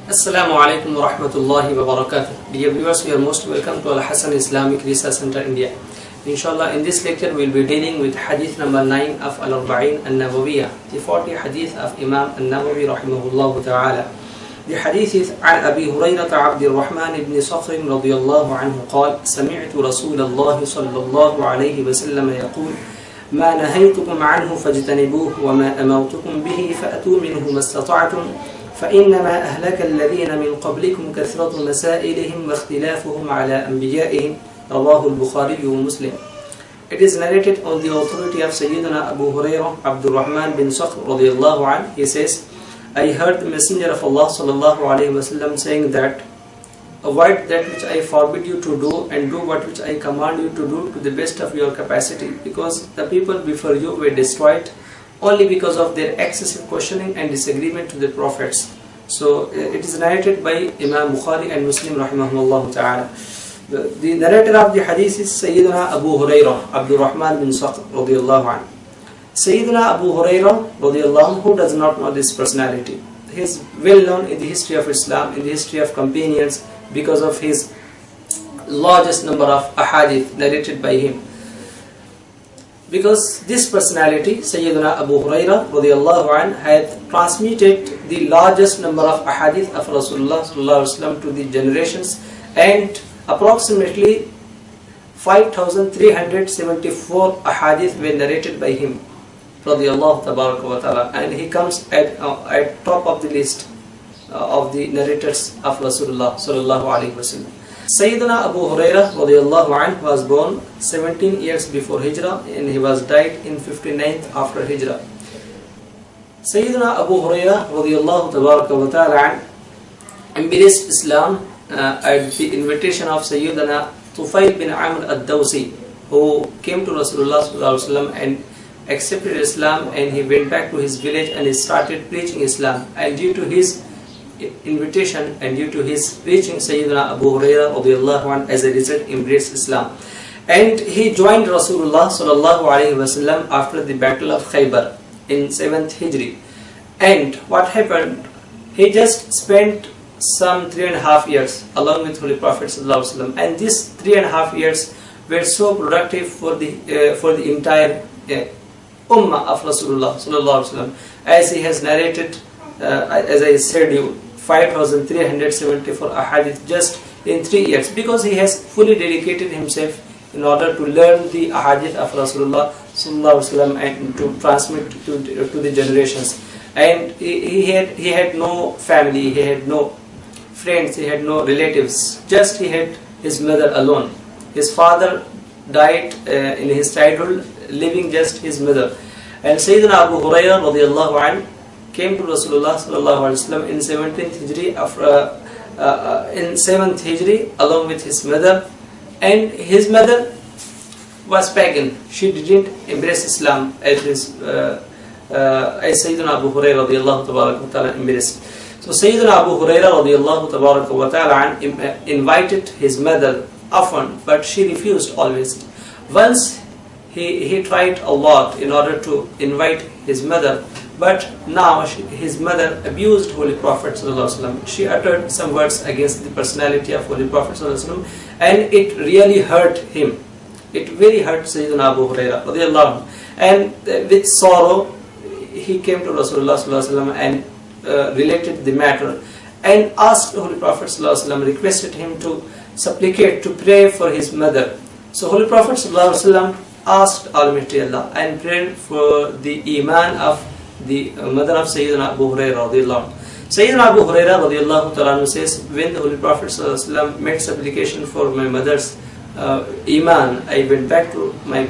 Assalamu alaikum wa rahmatullahi wa barakatuh. Dear viewers, we are most welcome to Hasan Islamic Research Center, India. Inshallah, in this lecture we will be dealing with Hadith number 9 of Al-Arba'in An-Nawawiyah, the 40 Hadith of Imam An-Nawawi rahimahullah ta'ala. The Hadith is عن أبي هريرة عبد الرحمن بن صخر رضي الله عنه قال سمعت رسول الله صلى الله عليه وسلم يقول ما نهيتكم عنه فاجتنبوه وما أمرتكم به فأتوا منه ما استطعتم فإنما أهلك الذين من قبلكم كثرة مسائلهم واختلافهم على أنبيائهم رواه البخاري ومسلم. It is narrated on the authority of Sayyidina Abu Hurairah Abdul Rahman bin Sakhr radiyallahu anhu. He says, I heard the Messenger of Allah sallallahu alayhi wasallam saying that avoid that which I forbid you to do and do what which I command you to do to the best of your capacity, because the people before you were destroyed only because of their excessive questioning and disagreement to the prophets. So it is narrated by Imam Bukhari and Muslim rahimahullah ta'ala. The narrator of the hadith is Sayyidina Abu Hurairah Abdul Rahman bin Sakhr radiyallahu anhu. Sayyidina Abu Hurairah radiyallahu anhu, who does not know this personality? He is well known in the history of Islam, in the history of companions, because of his largest number of ahaadith narrated by him. Because this personality, Sayyidina Abu Hurairah radiyallahu anhu, had transmitted the largest number of ahadith of Rasulullah sallallahu alaihi wasallam to the generations, and approximately 5,374 ahadith were narrated by him radiyallahu tabaraka wa ta'ala, and he comes at top of the list of the narrators of Rasulullah sallallahu alaihi wasallam. Sayyidina Abu Hurairah radiyallahu anhu was born 17 years before Hijrah, and he was died in 59th after Hijrah. Sayyidina Abu Hurairah radiyallahu ta'ala embraced Islam at the invitation of Sayyidina Tufail bin Amr ad-Dawsi, who came to Rasulullah sallallahu alaihi wasallam and accepted Islam, and he went back to his village and he started preaching Islam. And due to his invitation and due to his preaching, Sayyidina Abu Hurairah radiyallahu anhu as a result embraced Islam, and he joined Rasulullah sallallahu alaihi wasallam after the battle of Khaybar in 7th Hijri. And what happened? He just spent some 3.5 years along with Holy Prophet sallallahu alaihi wasallam, and these 3.5 years were so productive for the entire ummah of Rasulullah sallallahu alaihi wasallam, as he has narrated, as I said you, 5,374 ahadith just in 3 years, because he has fully dedicated himself in order to learn the ahadith of Rasulullah sallallahu alaihi wasallam and to transmit to the generations. And he had no family, he had no friends, he had no relatives, just he had his mother alone. His father died in his childhood, leaving just his mother. And Sayyidina Abu Hurairah radiyallahu anhu came to Rasulullah sallallahu alaihi wasallam in 17th Hijri, in 7th Hijri, along with his mother. And his mother was pagan; she didn't embrace Islam as Sayyidina Abu Hurairah radiyallahu ta'ala embraced. So Sayyidina Abu Hurairah radiyallahu ta'ala invited his mother often, but she refused always. Once he tried a lot in order to invite his mother, but now his mother abused Holy Prophet sallallahu alaihi wasallam. She uttered some words against the personality of Holy Prophet sallallahu alaihi wasallam, and it really hurt him. It very hurt Sayyidina Abu Hurairah radiyallahu anhu. And with sorrow, he came to Rasulullah sallallahu alaihi wasallam and related the matter, and asked Holy Prophet sallallahu alaihi wasallam, requested him to supplicate, to pray for his mother. So Holy Prophet sallallahu alaihi wasallam asked Almighty Allah and prayed for the iman of the mother of Sayyidina Abu Hurairah radiyallahu anhu. Sayyidina Abu Hurairah radiyallahu ta'ala says, when the Holy Prophet sallallahu alaihi wasallam made supplication for my mother's iman, I went back to my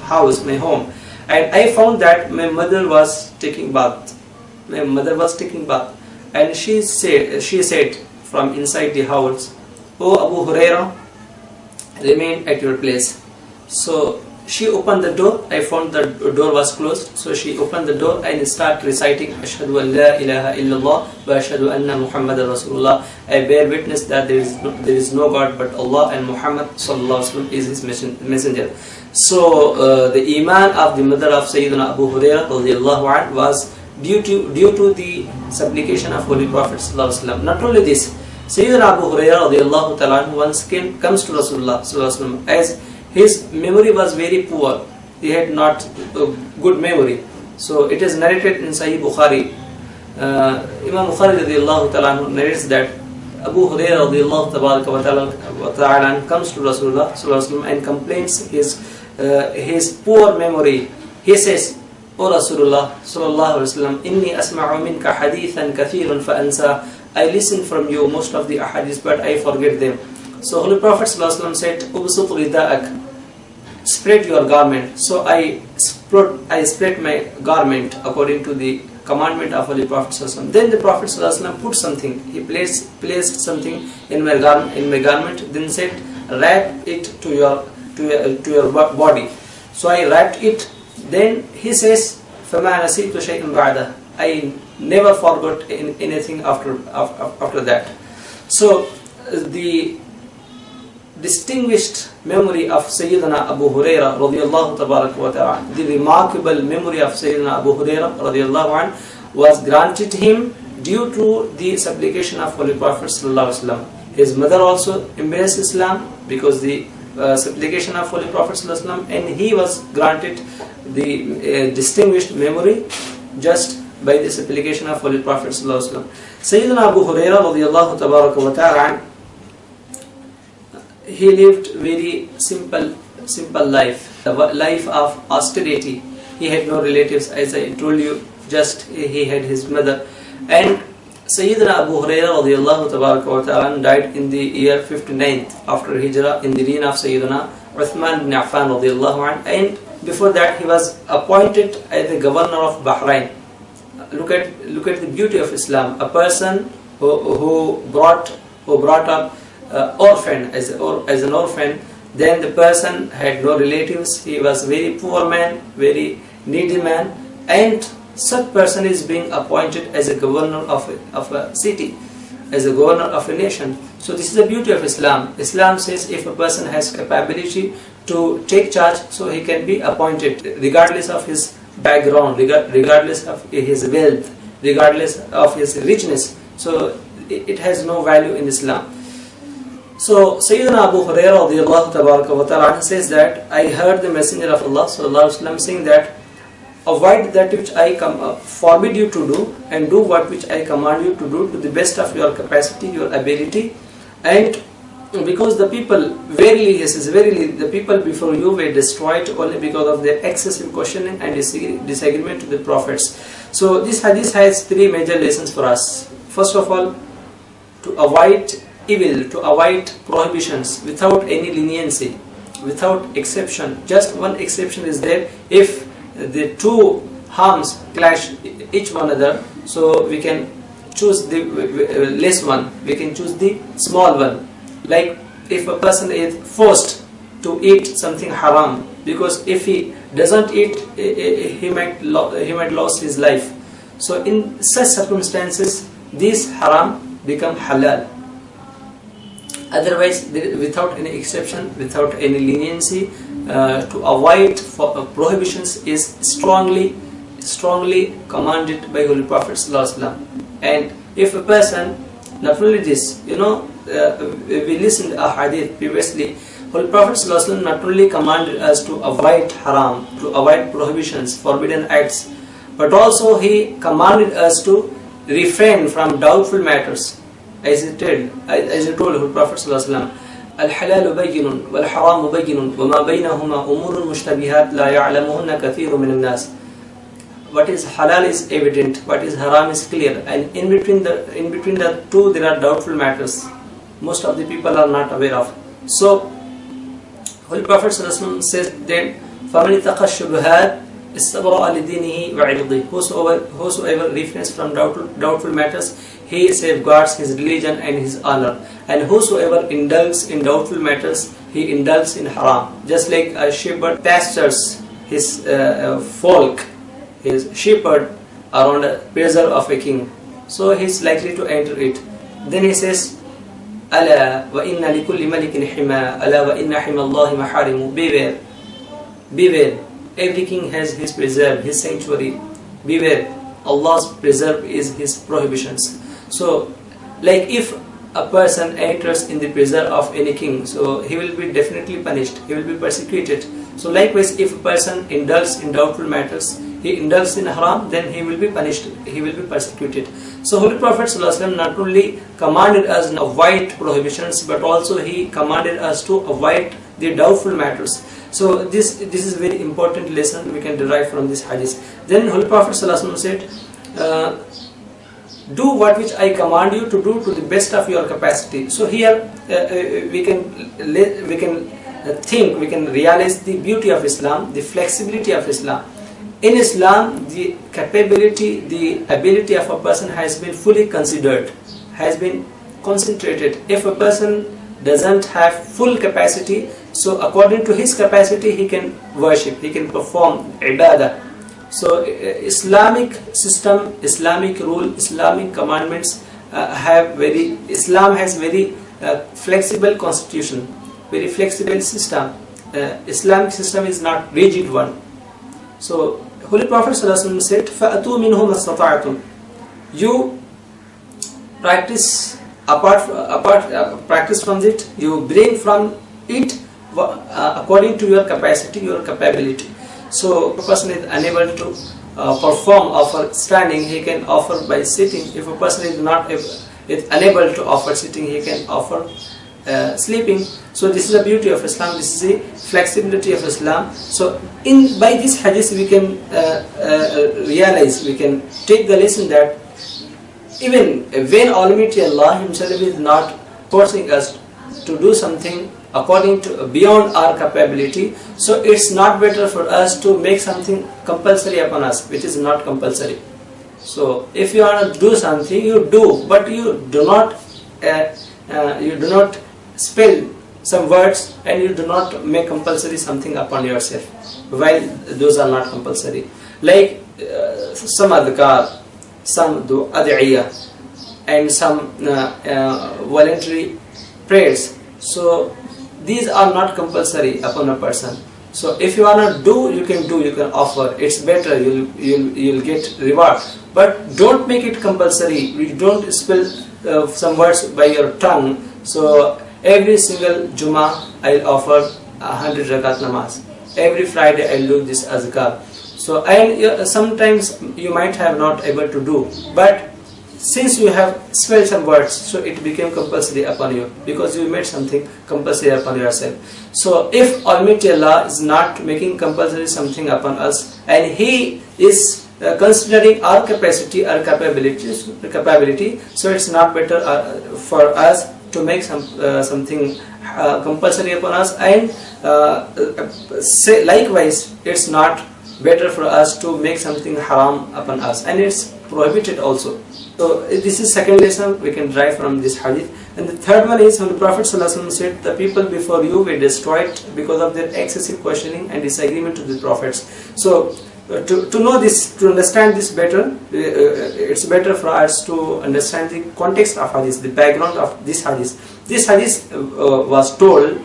house, my home, and I found that my mother was taking bath. My mother was taking bath, and she said from inside the house, "O Abu Hurairah, remain at your place." So she opened the door. I found the door was closed, so she opened the door and started reciting, "Ashhadu an la ilaha illallah wa ashhadu anna Muhammadan Rasulullah." I bear witness that there is no God but Allah, and Muhammad sallallahu alaihi wasallam is his messenger. So the iman of the mother of Sayyidina Abu Hurairah radiyallahu anhu was due to the supplication of Holy Prophet ﷺ. Not only this, Sayyidina Abu Hurairah radiallahu ta'ala once comes to Rasulullah ﷺ, as his memory was very poor. He had not a good memory. So it is narrated in Sahih Bukhari. Imam Bukhari radiallahu ta'ala narrates that Abu Hurairah radiallahu ta'ala comes to Rasulullah ﷺ and complains his poor memory. He says, O Rasulullah sallallahu alaihi wasallam, inni asma'u minka hadithan kathiran fa ansa. I listen from you most of the ahadith, but I forget them. So Holy Prophet sallallahu alaihi wasallam said, ubsut rida'ak, spread your garment. So I spread my garment according to the commandment of Holy Prophet sallallahu alaihi wasallam. Then the Prophet sallallahu alaihi wasallam put something. He placed something in my garment. Then said, wrap it to your body. So I wrapped it. Then he says, فَمَا نَسِيتُ شَيْءٍ بَعْدَهُ. I never forgot anything after that. So the distinguished memory of Sayyidina Abu Hurairah radiyallahu tabarak wa ta'ala, the remarkable memory of Sayyidina Abu Hurairah radiyallahu anhu was granted him due to the supplication of Holy Prophet sallallahu alaihi wasallam. His mother also embraced Islam because the supplication of Holy Prophet sallallahu alaihi wasallam, and he was granted the distinguished memory just by the supplication of Holy Prophet sallallahu alaihi wasallam. Sayyidina Abu Hurairah radiyallahu tabaraka wa ta'ala, he lived very simple life, the life of austerity. He had no relatives, as I told you, just he had his mother. And Sayyidina Abu Hurairah radiyallahu tabaraka wa ta'ala died in the year 59th after Hijrah in the reign of Sayyidina Uthman ibn Affan radiyallahu anhu. And before that he was appointed as the governor of Bahrain. Look at the beauty of Islam. A person who brought up orphan as an orphan. Then the person had no relatives. He was very poor man, very needy man, and such person is being appointed as a governor of a city, as a governor of a nation. So this is the beauty of Islam. Islam says if a person has capability to take charge, so he can be appointed regardless of his background, regardless of his wealth, regardless of his richness. So it has no value in Islam. So Sayyidina Abu Hurairah radiyallahu tabaraka wa ta'ala says that I heard the Messenger of Allah sallallahu alaihi wasallam saying that avoid that which I forbid you to do, and do what which I command you to do to the best of your capacity, your ability. And because the people, verily, he says, verily, the people before you were destroyed only because of their excessive questioning and disagreement to the prophets. So this hadith has three major lessons for us. First of all, to avoid evil, to avoid prohibitions without any leniency, without exception. Just one exception is there: if the two harms clash each one another, so we can choose the less one, we can choose the small one. Like if a person is forced to eat something haram, because if he doesn't eat, he might lose his life. So in such circumstances, this haram become halal. Otherwise, without any exception, without any leniency, to avoid prohibitions is strongly commanded by Holy Prophet ﷺ. And if a person, not only this, we listened to a hadith previously, Holy Prophet ﷺ not only commanded us to avoid haram, to avoid prohibitions, forbidden acts, but also he commanded us to refrain from doubtful matters. As he told Holy Prophet ﷺ, الحلال بين والحرام بين وما بينهما أمور مشتبهات لا يعلمهن كثير من الناس. What is halal is evident, what is haram is clear, and in between the two there are doubtful matters. Most of the people are not aware of. So Holy Prophet ﷺ says then, فَمَنِ اتَّقَى الشُّبُهَاتِ اسْتَبْرَأَ لِدِينِهِ وَعِرْضِهِ. Whosoever refrains from doubtful matters, he safeguards his religion and his honor. And whosoever indulges in doubtful matters, he indulges in haram. Just like a shepherd pastures his folk, his shepherd, around a preserve of a king, so he is likely to enter it. Then he says, أَلَا وَإِنَّ لِكُلِّ مَلِكٍ حِمَا أَلَا وَإِنَّ حِمَى اللَّهِ مَحَارِمُ. Beware, every king has his preserve, his sanctuary. Beware, Allah's preserve is His prohibitions. So, like if a person enters in the preserve of any king, so he will be definitely punished, he will be persecuted. So likewise, if a person indulges in doubtful matters, he indulges in haram, then he will be punished, he will be persecuted. So Holy Prophet ﷺ not only commanded us to avoid prohibitions, but also he commanded us to avoid the doubtful matters. So this is a very important lesson we can derive from this hadith. Then Holy Prophet ﷺ said, do what which I command you to do to the best of your capacity. So here we can think, we can realize the beauty of Islam, the flexibility of Islam. In Islam, the capability, the ability of a person has been fully considered, has been concentrated. If a person doesn't have full capacity, so according to his capacity he can worship, he can perform ibadah. So Islamic system, Islamic rule, Islamic commandments Islam has very flexible constitution, very flexible system. Islamic system is not rigid one. So Holy Prophet ﷺ said, فَأَتُوا مِنْهُ مَسْتَطَعْتُمْ. You practice practice from it, you bring from it according to your capacity, your capability. So if a person is unable to perform offer standing, he can offer by sitting. If a person is unable to offer sitting, he can offer sleeping. So this is the beauty of Islam, this is the flexibility of Islam. So by this hadith we can realize, we can take the lesson that even when Almighty Allah Himself is not forcing us to do something according to beyond our capability, so it's not better for us to make something compulsory upon us which is not compulsory. So if you want to do something, you do, but you do not spell some words and you do not make compulsory something upon yourself while those are not compulsory, like some adhkar, some ad'iyah and some voluntary prayers. So these are not compulsory upon a person. So if you want to do, you can do, you can offer, it's better, you'll get reward. But don't make it compulsory. You don't spell some words by your tongue. So every single Jummah I'll offer 100 rakat namaz. Every Friday I'll do this azkar. So sometimes you might have not able to do, but since you have spelled some words, so it became compulsory upon you because you made something compulsory upon yourself. So if Almighty Allah is not making compulsory something upon us and He is considering our capacity, our capability, so it's not better for us to make something compulsory upon us, and likewise it's not better for us to make something haram upon us, and it's prohibited also. So this is second lesson we can derive from this hadith. And the third one is when the Prophet ﷺ said, the people before you were destroyed because of their excessive questioning and disagreement to the prophets. So to know this, to understand this better, it's better for us to understand the context of hadith, the background of this hadith. This hadith was told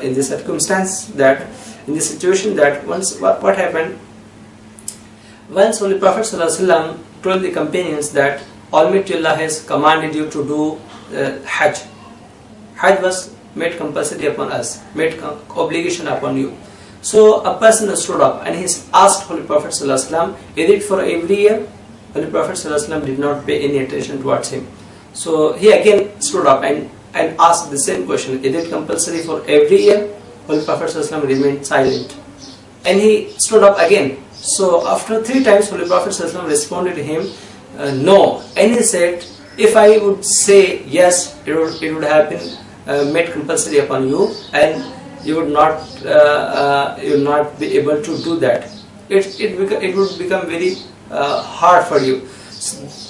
in the circumstance that, in the situation that once what happened, once Holy Prophet ﷺ told the companions that Almighty Allah has commanded you to do Hajj. Hajj was made compulsory upon us, made obligation upon you. So a person stood up and he asked Holy Prophet ﷺ, is it for every year? Holy Prophet ﷺ did not pay any attention towards him. So he again stood up and asked the same question, is it compulsory for every year? Holy Prophet ﷺ remained silent. And he stood up again. So after 3 times Holy Prophet ﷺ responded to him, no. And he said, if I would say yes, it would have been made compulsory upon you, and you would not be able to do that. It would become very hard for you.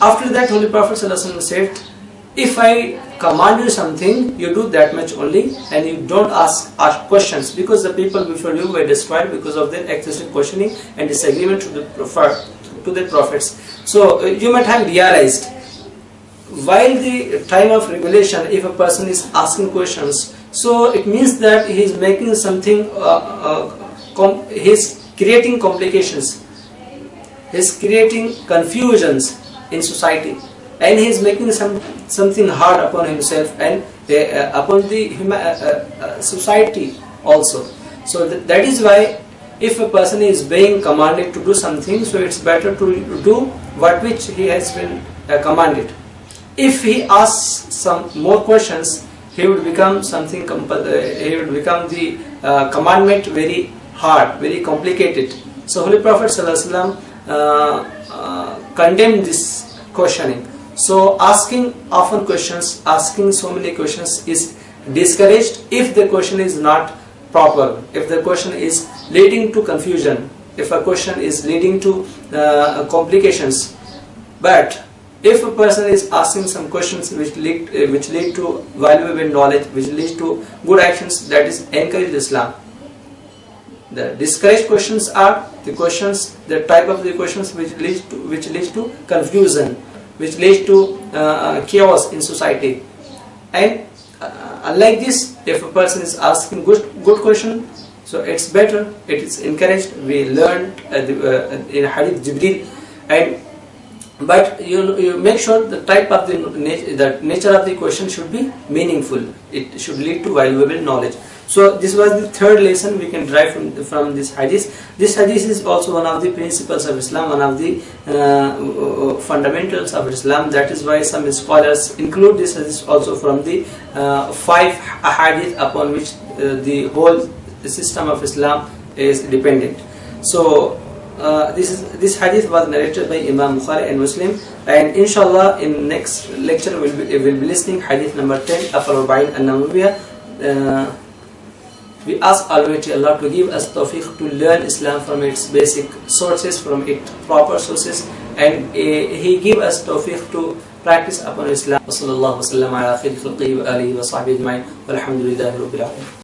After that, Holy Prophet ﷺ said, if I command you something, you do that much only, and you don't ask questions, because the people before you were destroyed because of their excessive questioning and disagreement to the prophets. So you might have realized, while the time of revelation, if a person is asking questions, so it means that he is making something, he is creating complications. he is creating confusions in society, and he is making something hard upon himself and upon the society also. So that is why if a person is being commanded to do something, so it's better to do what which he has been commanded. If he asks some more questions, he would become something. He would become the commandment very hard, very complicated. So Holy Prophet ﷺ condemned this questioning. So asking often questions, asking so many questions is discouraged if the question is not proper, if the question is leading to confusion, if a question is leading to complications. But if a person is asking some questions which lead to valuable knowledge, which lead to good actions, that is encouraged Islam. The discouraged questions are the questions, the type of the questions which leads to confusion, which leads to chaos in society. And unlike this, if a person is asking good question, so it's better, it is encouraged. We learned in Hadith Jibreel, but you make sure the type of the nature of the question should be meaningful. It should lead to valuable knowledge. So this was the third lesson we can derive from this hadith. This hadith is also one of the principles of Islam, one of the fundamentals of Islam. That is why some scholars include this hadith also from the 5 ahaadith upon which the whole system of Islam is dependent. So this hadith was narrated by Imam Bukhari and Muslim, and inshallah in next lecture we'll be listening hadith number 10 of Al-Arba'in an-Nawawiyah. We ask Almighty Allah to give us tawfiq to learn Islam from its basic sources, from its proper sources, and He give us tawfiq to practice upon Islam. Wa sallallahu wa sallam ala khayri khalqihi wa alihi wa sahbihi ajma'in. Walhamdulillahi rabbil alamin.